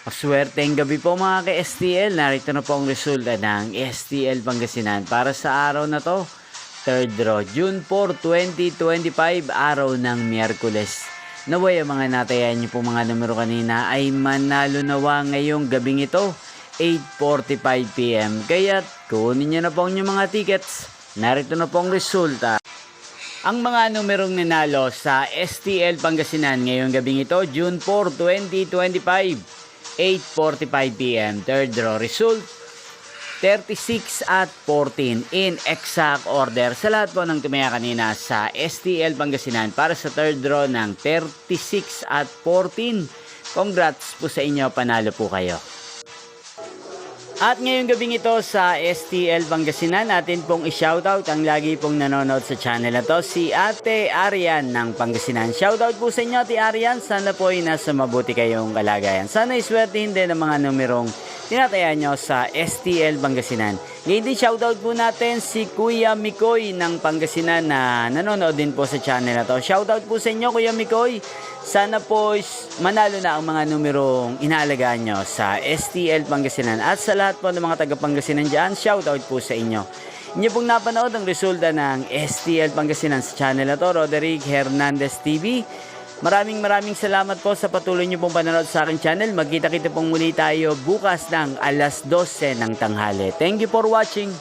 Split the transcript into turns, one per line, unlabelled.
Maswerteng gabi po mga ka-STL. Narito na po ang resulta ng STL Pangasinan para sa araw na to. Third draw, June 4, 2025, araw ng Miyerkules. Naway ang mga natayan niyo po mga numero kanina ay manalo nawa ngayong gabing ito, 8:45 PM. Kaya kunin niyo na po ang inyong mga tickets. Narito na po ang resulta. Ang mga numerong nanalo sa STL Pangasinan ngayong gabing ito, June 4, 2025, 8:45 PM. Third draw result, 36 at 14 in exact order. Sa lahat po ng tumaya kanina sa STL Pangasinan para sa third draw ng 36 at 14. Congrats po sa inyo, panalo po kayo. At ngayong gabing ito sa STL Pangasinan, natin pong i-shoutout ang lagi pong nanonood sa channel na to, si Ate Arian ng Pangasinan. Shoutout po sa inyo, Ate Arian. Sana po ay nasa mabuti kayong kalagayan. Sana iswertihin din ang mga numerong tinataya nyo sa STL Pangasinan. Ngayon din shoutout po natin si Kuya Mikoy ng Pangasinan na nanonood din po sa channel na to. Shoutout po sa inyo, Kuya Mikoy. Sana po manalo na ang mga numerong inaalagaan nyo sa STL Pangasinan. At sa lahat po ng mga taga-Pangasinan dyan, shoutout po sa inyo. Inyo pong napanood ang resulta ng STL Pangasinan sa channel na to, Roderick Hernandez TV. Maraming salamat po sa patuloy nyo pong panonood sa aking channel. Magkita-kita pong muli tayo bukas ng alas 12 ng tanghali. Thank you for watching.